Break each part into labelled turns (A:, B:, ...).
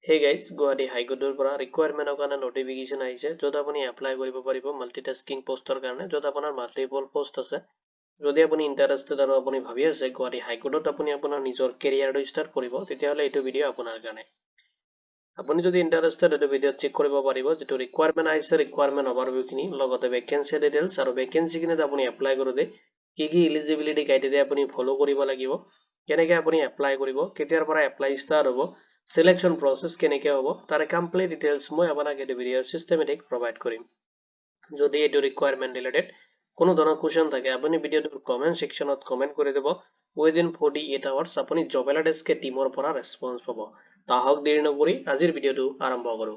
A: Hey guys, Guwahati High Courtৰ পৰা requirement কাৰণে notification আহিছে যত আপুনি apply কৰিব পাৰিব multitasking poster কাৰণে যত আপোনাৰ multiple post আছে যদি আপুনি interested আৰু আপুনি ভাবি আছে Guwahati High Courtত আপুনি আপোনাৰ নিজৰ career start কৰিব তেতিয়াহলে এইটো ভিডিও আপোনাৰ কাৰণে আপুনি যদি interested এইটো ভিডিও চেক কৰিব পাৰিব যেটো requirement আহিছে requirement overview খিনি লগতে vacancy details আৰু vacancy খিনিত আপুনি apply কৰোতে কি eligibility criteria আপুনি follow কৰিব লাগিব কেনেকৈ আপুনি apply কৰিব কেতিয়াৰ পৰা apply start হ'ব selection process কেনেকৈ হ'ব তাৰে complete details মই আপোনাক এই ভিডিওৰ systematic provide কৰিম যদি এইটো requirement related কোনো ধৰণৰ question থাকে আপুনি ভিডিওটো comment sectionত comment কৰি দিব within 48 hours আপুনি job alert teamৰ পৰা response পাব তাহক দেৰি নকৰি আজিৰ ভিডিওটো আৰম্ভ কৰো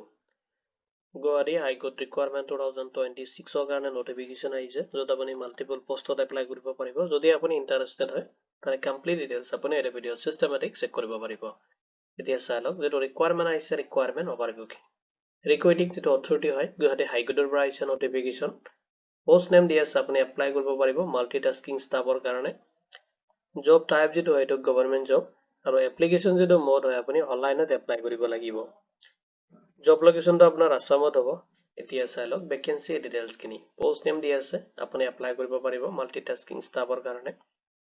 A: Guwahati High Court requirement 2026 কাৰণে notification আহিছে যত আপুনি multiple postত apply কৰিব পাৰিব যদি আপুনি interested হয় তাৰে complete details আপুনি এই ভিডিওত systematic check কৰিব পাৰিব এতিয়া চাই লওক যেটো requirement আহিছে requirement overview recruiting যেটো authority হয় Guwahati High Courtৰ পৰা আহিছে notification post name দি আছে আপুনি apply কৰিব পাৰিব multitasking staffৰ কাৰণে job type যেটো হয় এটো government job আৰু application যেটো mode হয় আপুনি onlineত apply কৰিব লাগিব job location টো আপোনাৰ আসামত হ'ব এতিয়া চাই লওক vacancy details খিনি post name দি আছে আপুনি apply কৰিব পাৰিব multitasking staffৰ কাৰণে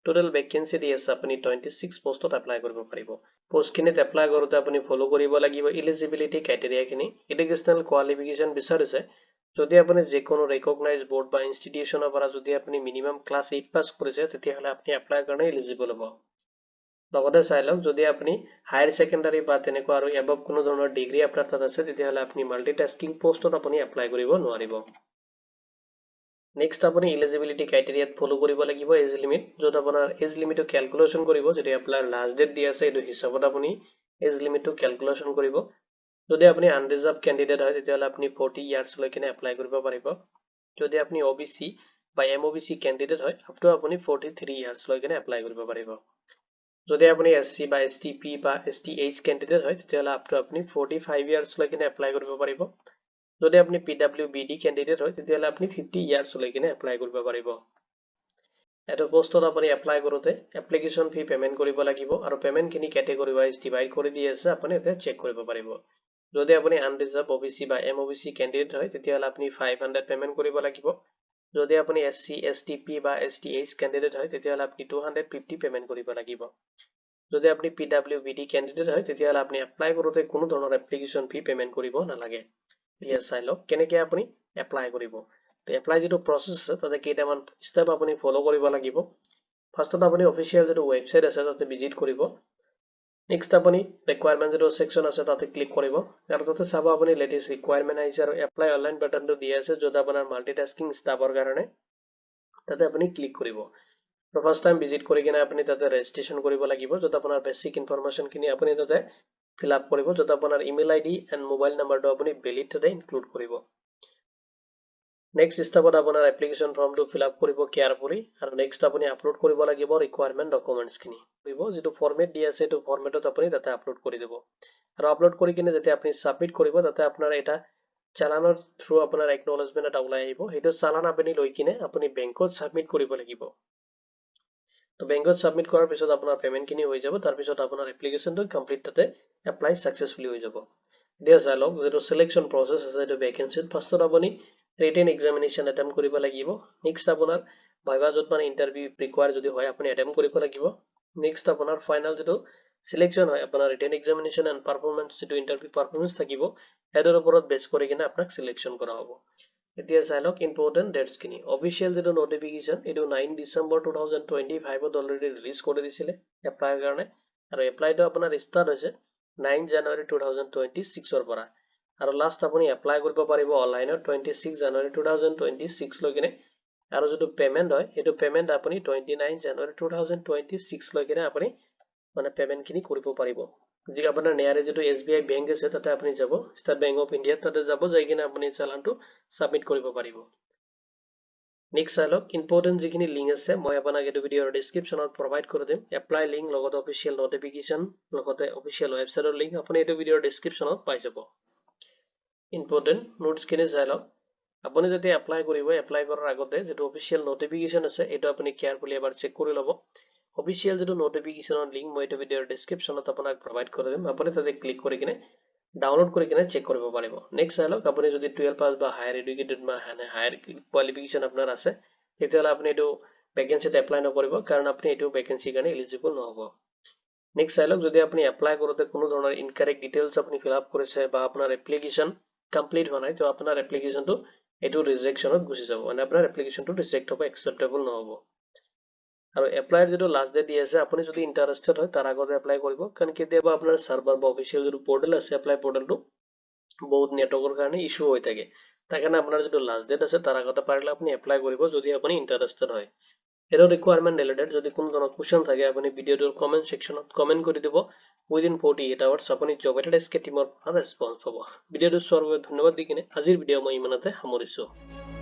A: total vacancy দি আছে আপুনি 26 postত apply কৰিব পাৰিব post খিনিত apply কৰোতে আপুনি follow কৰিব লাগিব eligibility criteria খিনি educational qualification বিচাৰিছে যদি আপুনি যিকোনো recognized board বা institutionৰ পৰা যদি আপুনি minimum class 8 pass কৰিছে তেতিয়াহলে আপুনি apply কাৰণে eligible হ'ব লগতে চাই লওক যদি আপুনি হায়াৰ সেকেন্ডাৰী বা তেনেকুৱা আৰু above কোনো ধৰণৰ ডিগ্ৰী আপোনাৰ তাত আছে তেতিয়াহলে আপুনি মাল্টিটাস্কিং পোষ্টত আপুনি এপ্লাই কৰিব নোৱাৰিব নেক্সট আপুনি এলিজিবিলিটি ক্ৰাইটেৰিয়াত ফলো কৰিব লাগিব এজ লিমিট যত আপোনাৰ এজ লিমিটটো ক্যালকুলেশন কৰিব যদি আপোনাৰ লাষ্ট ডেট দি আছে এটো হিচাপত আপুনি এজ লিমিটটো ক্যালকুলেশন কৰিব যদি আপুনি আনৰিজাৰ্ভ ক্যান্ডিডেট হয় তেতিয়াহলে আপুনি 40 ইয়াৰ্ছ লৈকে এপ্লাই কৰিব পাৰিব যদি আপুনি OBC বা MOBC ক্যান্ডিডেট হয় আপ টু আপুনি 43 ইয়াৰ্ছ লৈকে এপ্লাই কৰিব পাৰিব যদি আপুনি SC বা STP বা STH ক্যান্ডিডেট হয় তেতিয়াহলে আপ টু আপুনি 45 ইয়াৰ্ছ লৈকে এপ্লাই কৰিব পাৰিব যদি আপুনি PWBD ক্যান্ডিডেট হয় তেতিয়াহলে আপুনি 50 ইয়াৰ্ছ লৈকে এপ্লাই কৰিব পাৰিব এটো পোষ্টত আপুনি এপ্লাই কৰোতে এপ্লিকেশন ফি পেমেন্ট কৰিব লাগিব আৰু পেমেন্ট খিনি ক্যাটেগৰি ওয়াইজ ডিভাইড কৰি দি আছে আপুনি এটা চেক কৰিব পাৰিব যদি আপুনি আনৰিজাৰ্ভ OBC বা MOBC ক্যান্ডিডেট হয় তেতিয়াহলে আপুনি 500 পেমেন্ট কৰিব লাগিব যদি আপুনি SC STP বা STH ক্যান্ডিডেট হয় তেতিয়াহলে আপুনি 250 পেমেন্ট কৰিব লাগিব যদি আপুনি PWBD ক্যান্ডিডেট হয় তেতিয়াহলে আপুনি এপ্লাই কৰোতে কোনো ধৰণৰ এপ্লিকেশন ফি পেমেন্ট কৰিব নালাগে এতিয়া চাই লওক কেনেকৈ আপুনি এপ্লাই কৰিব তো এপ্লাই যেটো প্ৰসেস আছে তাতে কেইটামান স্টেপ আপুনি ফলো কৰিব লাগিব ফাৰ্ষ্টত আপুনি অফিচিয়েল যেটো ওয়েবসাইট আছে তাতে ভিজিট কৰিব নেক্সট আপুনি ৰিকুৱাৰমেন্ট যেটো সেকশন আছে তাতে ক্লিক কৰিব আৰু তাতে চাব আপুনি লেটেষ্ট ৰিকুৱাৰমেন্ট আহিছে আৰু এপ্লাই অনলাইন বাটনটো দিয়া আছে যত আপোনাৰ মাল্টিটাস্কিং ষ্টাফৰ কাৰণে তাতে আপুনি ক্লিক কৰিব তো ফাৰ্স্ট টাইম ভিজিট কৰি কিনে আপুনি তাতে ৰেজিষ্ট্ৰেচন কৰিব লাগিব যত আপোনাৰ বেসিক ইনফৰমেশন খিনি আপুনি তাতে fill up কৰিব যত আপোনাৰ ইমেইল আইডি এণ্ড মোবাইল নাম্বাৰটো আপুনি ভ্যালিড তাতে ইনক্লুড কৰিব নেক্সট স্টেপত আপোনাৰ এপ্লিকেশন ফৰ্মটো fill up কৰিব কেয়াৰফুলি আৰু নেক্সট আপুনি আপলোড কৰিব লাগিব ৰিকুৱাৰমেন্ট ডকুমেন্টছ খিনি কৰিব যেটো ফৰমেট দি আছে এটো ফৰমেটত আপুনি তাতে আপলোড কৰি দিব আৰু আপলোড কৰি কিনে যেতিয়া আপুনি সাবমিট কৰিব তাতে আপোনাৰ এটা চালানৰ থ্ৰু আপোনাৰ একনলেজমেন্ট এটা ওলাই আহিব হেটো চালান আপুনি লৈ কিনে আপুনি বেংকত সাবমিট কৰিব লাগিব তো বেংকত সাবমিট কৰাৰ পিছত আপোনাৰ পেমেন্ট খিনি হৈ যাব তাৰ পিছত আপোনাৰ এপ্লিকেশনটো কমপ্লিট তাতে এপ্লাই সাকসেসফুলি হৈ যাব দিয়া চালক যেটো সিলেকশন প্ৰসেস আছে এটো ভ্যাকেন্সিত ফাৰ্ষ্টত আপুনি ৰিটেন এক্সামিনেশন এটেম্প কৰিব লাগিব নেক্সট আপোনাৰ ভাইবা যত মানে ইন্টাৰভিউ ৰিকোয়াৰ যদি হয় আপুনি এটেম্প কৰিব লাগিব নেক্সট আপোনাৰ ফাইনাল যেটো সিলেকশন হয় আপোনাৰ ৰিটেন এক্সামিনেশন এণ্ড পাৰফৰম্যান্স যেটো ইন্টাৰভিউ পাৰফৰম্যান্স থাকিব এটাৰ ওপৰত বেস কৰি কিনে আপোনাক সিলেকশন কৰা হ'ব এতিয়া চাই লওক ইম্পৰ্টেন্ট ডেটস খিনি অফিচিয়েল যেটো নোটিফিকেশন এটো 9 ডিসেম্বৰ 2025 ত অলৰেডি ৰিলিজ কৰি দিছিলে এপ্লাইৰ কাৰণে আৰু এপ্লাইটো আপোনাৰ ষ্টাৰ্ট হৈছে 9 জানুৱাৰী 2026 ৰ পৰা আৰু লাষ্ট আপুনি এপ্লাই কৰিব পাৰিব অনলাইনত 26 জানুৱাৰী 2026 লৈকে আৰু যেটো পেমেন্ট হয় হেতু পেমেন্ট আপুনি 29 জানুৱাৰী 2026 লৈকে আপুনি মানে পেমেন্ট খিনি কৰিব পাৰিব যি আপোনাৰ নিয়াৰে যেটো SBI বেংক আছে তাতে আপুনি যাব ষ্টেট বেংক অফ ইণ্ডিয়া তাতে যাব যাই কিনে আপুনি চালানটো সাবমিট কৰিব পাৰিব নেক্সট চাই লওক ইম্পৰ্টেন্ট যিখিনি লিংক আছে মই আপোনাক এই ভিডিওৰ ডেসক্ৰিপচনত প্ৰভাইড কৰি দিম এপ্লাই লিংক লগতে অফিচিয়েল নোটিফিকেশন লগতে অফিচিয়েল ওয়েবসাইটৰ লিংক আপুনি এই ভিডিওৰ ডেসক্ৰিপচনত পাই যাব ইম্পৰ্টেন্ট নোটস খিনি চাই লওক আপুনি যদি এপ্লাই কৰিব এপ্লাই কৰাৰ আগতে যেটো অফিচিয়েল নোটিফিকেশন আছে এটো আপুনি কেয়াৰফুলি এবাৰ চেক কৰি লব অফিচিয়েল যেটো নোটিফিকেশনৰ লিংক মই এই ভিডিওৰ ডেসক্ৰিপচনত আপোনাক প্ৰভাইড কৰি দিম আপুনি তাতে ক্লিক কৰি কিনে ডাউনলোড কৰি কিনে চেক কৰিব পাৰিব নেক্সট চাই লওক আপুনি যদি 12 পাছ বা হায়াৰ এডুকেটেড বা হায়াৰ কোৱালিফিকেশ্যন আপোনাৰ আছে তেতিয়াহ'লে আপুনি এইটো ভেকেন্সিত এপ্লাই নকৰিব কাৰণ আপুনি এইটো ভেকেন্সিৰ কাৰণে এলিজিবল নহ'ব নেক্সট চাই লওক যদি আপুনি এপ্লাই কৰোতে কোনো ধৰণৰ ইনকাৰেক্ট ডিটেইলছ আপুনি ফিল আপ কৰিছে বা আপোনাৰ এপ্লিকেশ্যন কমপ্লিট হোৱা নাই তো আপোনাৰ এপ্লিকেশ্যনটো এইটো ৰিজেকশ্যনত গুচি যাব মানে আপোনাৰ এপ্লিকেশ্যনটো ৰিজেক্ট হ'ব একচেপ্টেবল নহ'ব আৰু এপ্লাইৰ যেটো লাষ্ট ডেট দি আছে আপুনি যদি ইন্টাৰেস্টেড হয় তাৰ আগতে এপ্লাই কৰিব কাৰণ কেতিয়াবা আপোনাৰ সাৰ্ভাৰ বা অফিচিয়েল যেটো পোৰ্টেল আছে এপ্লাই পোৰ্টেলটো বহুত নেটৱৰ্কৰ কাৰণে ইস্যু হৈ থাকে তাৰ কাৰণে আপোনাৰ যেটো লাষ্ট ডেট আছে তাৰ আগতে পাৰিলে আপুনি এপ্লাই কৰিব যদি আপুনি ইন্টাৰেস্টেড হয় এটো ৰিকুৱাৰমেন্ট ৰিলেটেড যদি কোনো ধৰণৰ কোৱেশ্চন থাকে আপুনি ভিডিওটোৰ কমেন্ট সেকশনত কমেন্ট কৰি দিব উইদিন 48 আৱাৰ্ছ আপুনি জব এটেস্কে টিমৰ পৰা ৰেসপন্স পাব ভিডিওটো চোৱাৰ বাবে ধন্যবাদ দি কিনে আজিৰ ভিডিও মই ইমানতে সামৰিছো